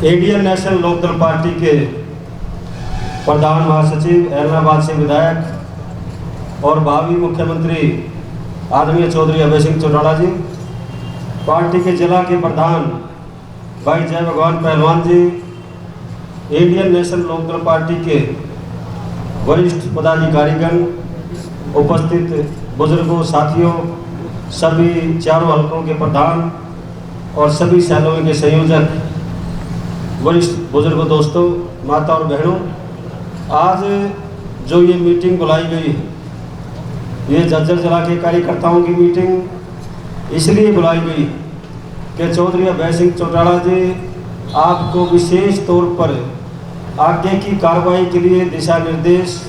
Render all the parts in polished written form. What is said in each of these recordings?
Indian national Lokdal party के प्रधान महासचिव, ऐलनाबाद से विधायक और भावी मुख्यमंत्री आदरणीय चौधरी अभय सिंह चौटाला जी, पार्टी के जिला के प्रधान भाई जय भगवान पहलवान जी, इंडियन नेशनल लोकदल पार्टी के वरिष्ठ पदाधिकारीगण, उपस्थित बुजुर्गों, साथियों, सभी चारों हलकों के प्रधान और सभी शहरों के संयोजक, वरिष्ठ बुजुर्गों, दोस्तों, माता और बहनों, आज जो ये मीटिंग बुलाई गई है, ये झज्जर जिला के कार्यकर्ताओं की मीटिंग इसलिए बुलाई गई कि चौधरी अभय सिंह चौटाला जी आपको विशेष तौर पर आगे की कार्रवाई के लिए दिशा निर्देश,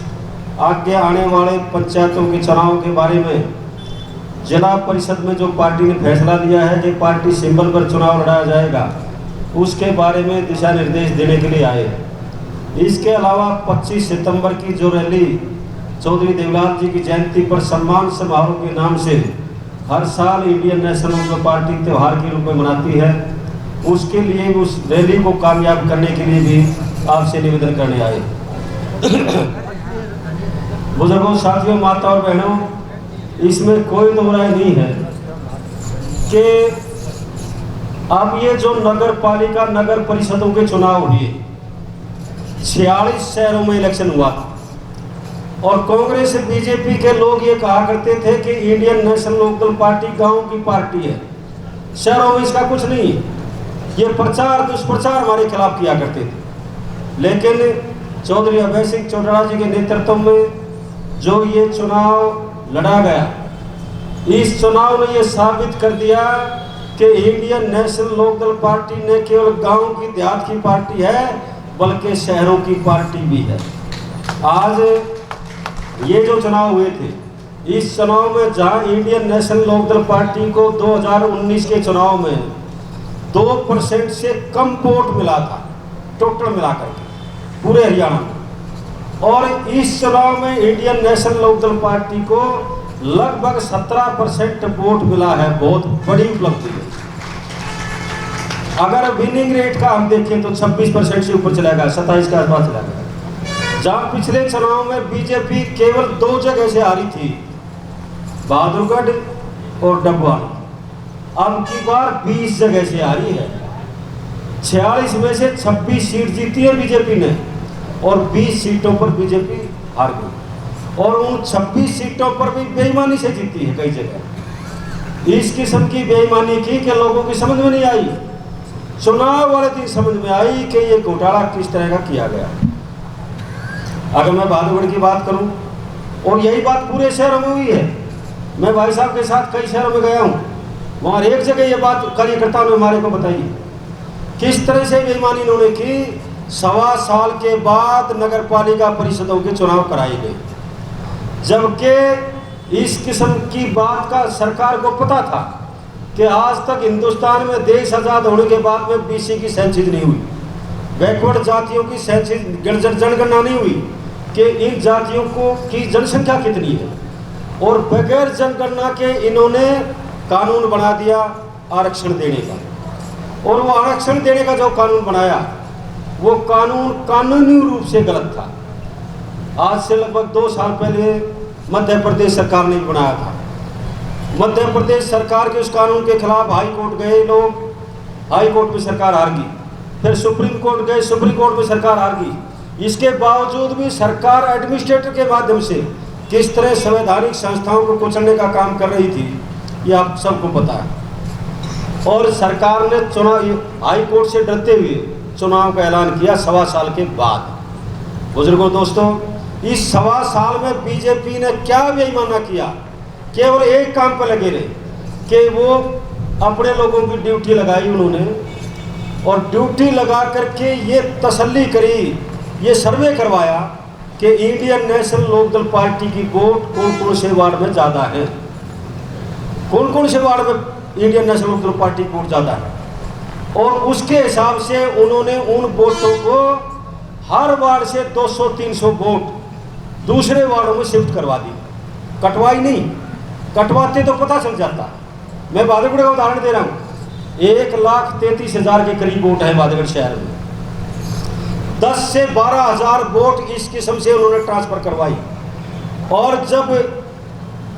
आगे आने वाले पंचायतों के चुनाव के बारे में जिला परिषद में जो पार्टी ने फैसला लिया है कि पार्टी सिंबल पर चुनाव लड़ाया जाएगा, उसके बारे में दिशा निर्देश देने के लिए आए। इसके अलावा 25 सितंबर की जो रैली चौधरी देवलाल जी की जयंती पर सम्मान समारोह के नाम से हर साल इंडियन नेशनल लोकदल पार्टी त्यौहार के रूप में मनाती है, उसके लिए उस रैली को कामयाब करने के लिए भी आपसे निवेदन करने आए। बुजुर्गों, साथियों, माता और बहनों, इसमें कोई दो राय नहीं है कि अब ये जो नगर पालिका, नगर परिषदों के चुनाव हुए, 46 शहरों में इलेक्शन हुआ था और कांग्रेस बीजेपी के लोग ये कहा करते थे कि इंडियन नेशनल लोकदल पार्टी गांव की पार्टी है, शहरों में इसका कुछ नहीं है। ये प्रचार दुष्प्रचार हमारे खिलाफ किया करते थे। लेकिन चौधरी अभय सिंह चौटाला जी के नेतृत्व में जो ये चुनाव लड़ा गया, इस चुनाव ने ये साबित कर दिया कि इंडियन नेशनल लोकदल पार्टी न केवल गांव की, देहात की पार्टी है, बल्कि शहरों की पार्टी भी है। आज ये जो चुनाव हुए थे, इस चुनाव में जहां इंडियन नेशनल लोकदल पार्टी को 2019 के चुनाव में 2% से कम वोट मिला था, टोटल मिलाकर के पूरे हरियाणा में, और इस चुनाव में इंडियन नेशनल लोकदल पार्टी को लगभग 17% वोट मिला है। बहुत बड़ी उपलब्धि है। अगर विनिंग रेट का हम देखें तो 26% से ऊपर चला गया, 27 के आसपास चला गया। जहां पिछले चुनाव में बीजेपी केवल 2 जगह से हारी थी, बहादुरगढ़ और डब्बा, अब की बार 20 जगह से हारी है। 46 में से 26 सीट जीती है बीजेपी ने और 20 सीटों पर बीजेपी हार गई, और उन 26 सीटों पर भी बेईमानी से जीती है कई जगह। इस किस्म की बेईमानी की कि लोगों की समझ में नहीं आई। चुनाव वाले दिन समझ में आई कि ये घोटाला किस तरह का किया गया। अगर मैं बहादुरगढ़ की बात करूं, और यही बात पूरे शहरों में हुई है, मैं भाई साहब के साथ कई शहरों में गया हूं, वहां एक जगह ये बात कार्यकर्ताओं ने हमारे को बताई किस तरह से बेईमानी इन्होंने की। 1.25 साल के बाद नगर पालिका परिषदों के चुनाव कराए गए, जबकि इस किस्म की बात का सरकार को पता था कि आज तक हिंदुस्तान में देश आज़ाद होने के बाद में बीसी की सेंसिस नहीं हुई, बैकवर्ड जातियों की सेंसिस, जनगणना नहीं हुई कि इन जातियों को की जनसंख्या कितनी है, और बगैर जनगणना के इन्होंने कानून बना दिया आरक्षण देने का। और वो आरक्षण देने का जो कानून बनाया, वो कानून कानूनी रूप से गलत था। आज से लगभग 2 साल पहले मध्य प्रदेश सरकार ने बनाया था। मध्य प्रदेश सरकार के उस कानून के खिलाफ हाई कोर्ट गए लोग, हाई कोर्ट में सरकार हार गई, फिर सुप्रीम कोर्ट गए, सुप्रीम कोर्ट में सरकार हार गई। इसके बावजूद भी सरकार एडमिनिस्ट्रेटर के माध्यम से किस तरह संवैधानिक संस्थाओं को कुचलने का काम कर रही थी, ये आप सबको पता है। और सरकार ने चुनाव, हाई कोर्ट से डरते हुए चुनाव का ऐलान किया 1.25 साल के बाद। बुजुर्गों, दोस्तों, इस 1.25 साल में बीजेपी ने क्या बेईमाना किया, केवल एक काम पर लगे रहे कि वो अपने लोगों की ड्यूटी लगाई उन्होंने, और ड्यूटी लगा करके ये तसल्ली करी, ये सर्वे करवाया कि इंडियन नेशनल लोकदल पार्टी की वोट कौन कौन से वार्ड में ज़्यादा है, कौन कौन से वार्ड में इंडियन नेशनल लोकदल पार्टी की वोट ज़्यादा है, और उसके हिसाब से उन्होंने उन वोटों को हर वार्ड से 200-300 वोट दूसरे वार्डों में शिफ्ट करवा दी। कटवाई नहीं, कटवाते तो पता चल जाता। मैं बहादुरगढ़ का उदाहरण दे रहा हूँ, 1,33,000 के करीब वोट है बहादुरगढ़ शहर में, 10 से 12 हज़ार वोट इस किस्म से उन्होंने ट्रांसफ़र करवाई। और जब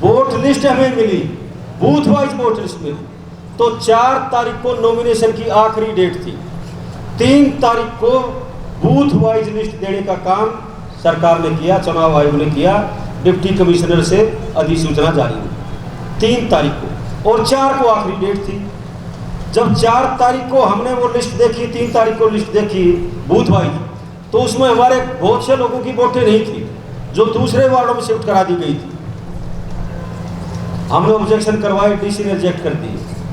वोट लिस्ट हमें मिली, बूथ वाइज वोट लिस्ट मिली, तो 4 तारीख को नॉमिनेशन की आखिरी डेट थी। 3 तारीख को बूथ वाइज लिस्ट देने का काम सरकार ने किया, चुनाव आयोग ने किया, डिप्टी कमिश्नर से अधिसूचना जारी हुई 3 तारीख को, और 4 को आखिरी डेट थी। जब 4 तारीख को हमने वो लिस्ट देखी, 3 तारीख को लिस्ट देखी बूथ वाइज, तो उसमें हमारे बहुत से लोगों की वोटें नहीं थी जो दूसरे वार्डों में शिफ्ट करा दी गई थी। हमने ऑब्जेक्शन करवाई, डीसी ने रिजेक्ट कर दी,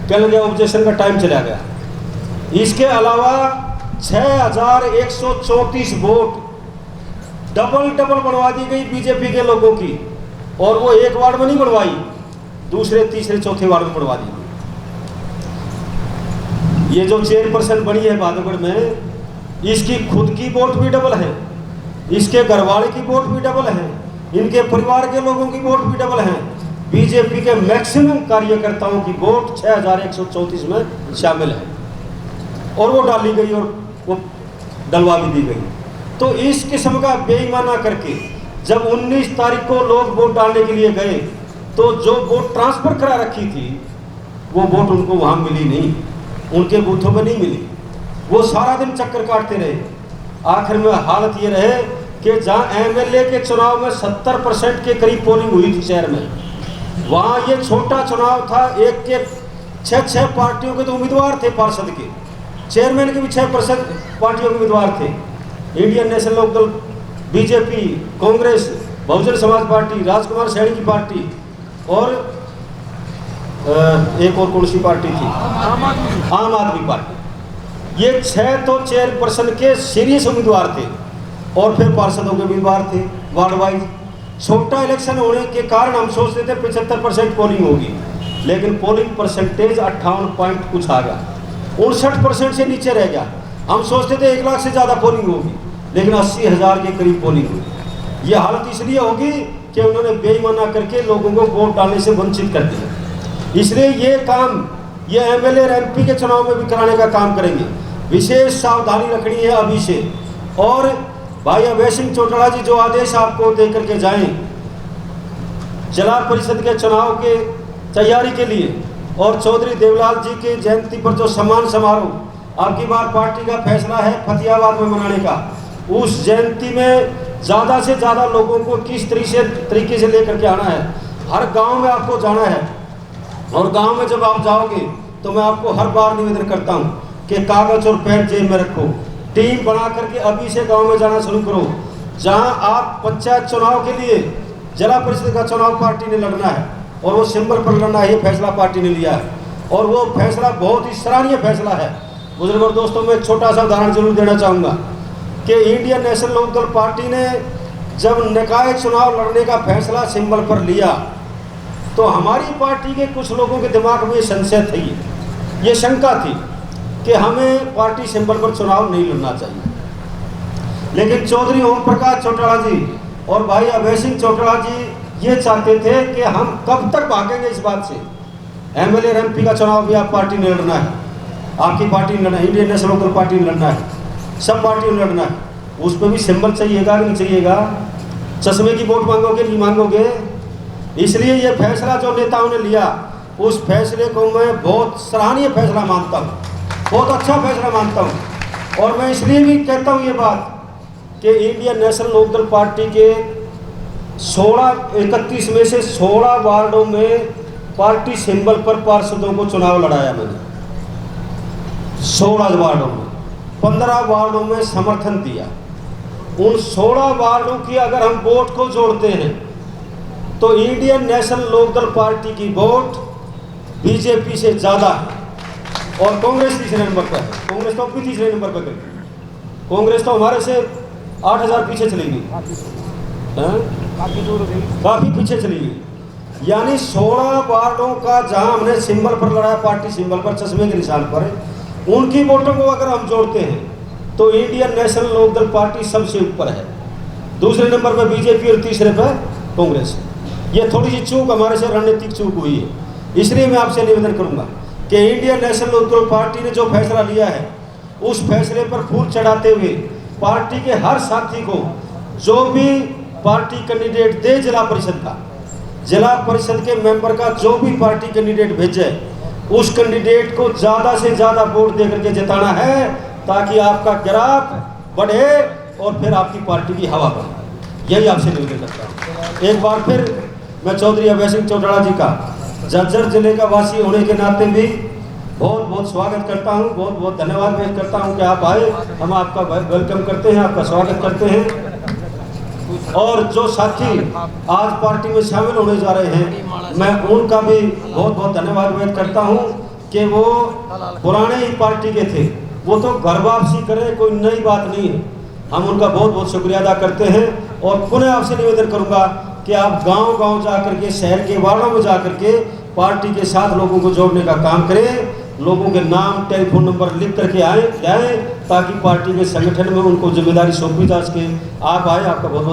कल गया ऑब्जेक्शन का टाइम चला गया। इसके अलावा 6134 वोट डबल बनवा दी गई बीजेपी के लोगों की, और वो एक वार्ड में नहीं बनवाई, दूसरे तीसरे चौथे वार्ड में बनवा दी गई। ये जो चेयरपर्सन बनी है भादोगढ़ में, इसकी खुद की वोट भी डबल है, इसके घरवाले की वोट भी डबल है, इनके परिवार के लोगों की वोट भी डबल है। बीजेपी के मैक्सिमम कार्यकर्ताओं की वोट 6134 में शामिल है, और वो डाली गई और वो डलवा भी दी गई। तो इस किस्म का बेईमाना करके जब 19 तारीख को लोग वोट डालने के लिए गए, तो जो वोट ट्रांसफ़र करा रखी थी वो वोट उनको वहाँ मिली नहीं, उनके बूथों में नहीं मिली। वो सारा दिन चक्कर काटते रहे। आखिर में हालत ये रहे कि जहाँ एमएलए के चुनाव में 70% के करीब पोलिंग हुई थी शहर में, वहाँ ये छोटा चुनाव था, एक के 6 पार्टियों के तो उम्मीदवार थे, पार्षद के, चेयरमैन के भी 6% पार्टियों के उम्मीदवार थे। इंडियन नेशनल लोक दल, बीजेपी, कांग्रेस, बहुजन समाज पार्टी, राजकुमार सैनी की पार्टी, और एक और कौन सी पार्टी थी, आम आदमी पार्टी। ये 6 तो चेयरपर्सन के सीरियस उम्मीदवार थे, और फिर पार्षदों के उम्मीदवार थे वार्ड वाइज। छोटा इलेक्शन होने के कारण हम सोचते थे 75% पोलिंग होगी, लेकिन पोलिंग परसेंटेज 58 पॉइंट कुछ आ गया, 59% से नीचे रह गया। हम सोचते थे 1 लाख से ज़्यादा पोलिंग होगी, लेकिन 80,000 के करीब पोलिंग हुई। ये हालत इसलिए होगी कि उन्होंने बेईमाना करके लोगों को वोट डालने से वंचित कर दिया। इसलिए ये काम ये एमएलए और एमपी के चुनाव में भी कराने का काम करेंगे। विशेष सावधानी रखनी है अभी से। और भाई अभय सिंह चौटाला जी जो आदेश आपको दे करके जाएं जिला परिषद के चुनाव के तैयारी के लिए, और चौधरी देवलाल जी की जयंती पर जो सम्मान समारोह आपकी बार पार्टी का फैसला है फतेहाबाद में मनाने का, उस जयंती में ज़्यादा से ज़्यादा लोगों को किस तरीके से लेकर के आना है। हर गांव में आपको जाना है, और गांव में जब आप जाओगे तो मैं आपको हर बार निवेदन करता हूं कि कागज और पेन जेब में रखो, टीम बना करके अभी से गांव में जाना शुरू करो। जहां आप पंचायत चुनाव के लिए जिला परिषद का चुनाव पार्टी ने लड़ना है, और वो सिंबल पर लड़ना है, ये फैसला पार्टी ने लिया है, और वो फैसला बहुत ही सराहनीय फैसला है। बुजुर्ग और दोस्तों, मैं एक छोटा सा उदाहरण जरूर देना चाहूँगा कि इंडियन नेशनल लोक दल पार्टी ने जब निकाय चुनाव लड़ने का फैसला सिंबल पर लिया, तो हमारी पार्टी के कुछ लोगों के दिमाग में ये संशय थी, ये शंका थी कि हमें पार्टी सिंबल पर चुनाव नहीं लड़ना चाहिए। लेकिन चौधरी ओम प्रकाश चौटाला जी और भाई अभय सिंह चौटाला जी ये चाहते थे कि हम कब तक भागेंगे इस बात से। एमएलए और एमपी का चुनाव भी आप पार्टी ने लड़ना है, आपकी पार्टी ने लड़ना है, इंडियन नेशनल लोक दल पार्टी ने लड़ना है, सब पार्टियों ने लड़ना है। उस पर भी सिंबल चाहिएगा कि नहीं चाहिएगा? चश्मे की वोट मांगोगे नहीं मांगोगे? इसलिए ये फैसला जो नेताओं ने लिया, उस फैसले को मैं बहुत सराहनीय फैसला मानता हूँ, बहुत अच्छा फैसला मानता हूँ। और मैं इसलिए भी कहता हूँ ये बात कि इंडियन नेशनल लोक दल पार्टी के 31 में से 16 वार्डों में पार्टी सिंबल पर पार्षदों को चुनाव लड़ाया मैंने। 16 वार्डों में 15 वार्डों में समर्थन दिया। उन 16 वार्डों की अगर हम वोट को जोड़ते हैं तो इंडियन नेशनल लोक दल पार्टी की वोट बीजेपी से ज़्यादा है, और कांग्रेस तीसरे नंबर पर है। कांग्रेस तो भी तीसरे नंबर पर गई। कांग्रेस तो हमारे से 8,000 पीछे चली गई, काफ़ी पीछे चली गई। यानी 16 वार्डों का जहां हमने सिंबल पर लड़ाया, पार्टी सिंबल पर, चश्मे के निशान पर, उनकी वोटों को अगर हम जोड़ते हैं तो इंडियन नेशनल लोक दल पार्टी सबसे ऊपर है। दूसरे नंबर पर बीजेपी और तीसरे पर कांग्रेस। ये थोड़ी सी चूक हमारे से रणनीतिक चूक हुई है। इसलिए मैं आपसे निवेदन करूंगा कि इंडियन नेशनल लोक दल पार्टी ने जो फैसला लिया है, उस फैसले पर फूल चढ़ाते हुए पार्टी के हर साथी को जो भी पार्टी कैंडिडेट दे जिला परिषद के मेंबर का जो भी पार्टी कैंडिडेट भेजे, उस कैंडिडेट को ज़्यादा से ज़्यादा वोट दे करके जिताना है, ताकि आपका ग्राफ बढ़े और फिर आपकी पार्टी की हवा बढ़े। यही आपसे निवेदन करता हूँ। एक बार फिर मैं चौधरी अभय सिंह चौटाला जी का झज्जर जिले का वासी होने के नाते भी बहुत बहुत स्वागत करता हूँ, बहुत बहुत धन्यवाद व्यक्त करता हूँ कि आप आए। हम आपका वेलकम करते हैं, आपका स्वागत करते हैं। और जो साथी आज पार्टी में शामिल होने जा रहे हैं, मैं उनका भी बहुत बहुत धन्यवाद व्यक्त करता हूँ कि वो पुराने ही पार्टी के थे, वो तो घर वापसी करें, कोई नई बात नहीं है। हम उनका बहुत बहुत शुक्रिया अदा करते हैं। और पुनः आपसे निवेदन करूँगा कि आप गांव-गांव जा करके, शहर के वार्डों में जा करके पार्टी के साथ लोगों को जोड़ने का काम करें। लोगों के नाम, टेलीफोन नंबर लिख करके जाएं, ताकि पार्टी के संगठन में उनको जिम्मेदारी सौंपी जा सके। आप आए, आपका बहुत बहुत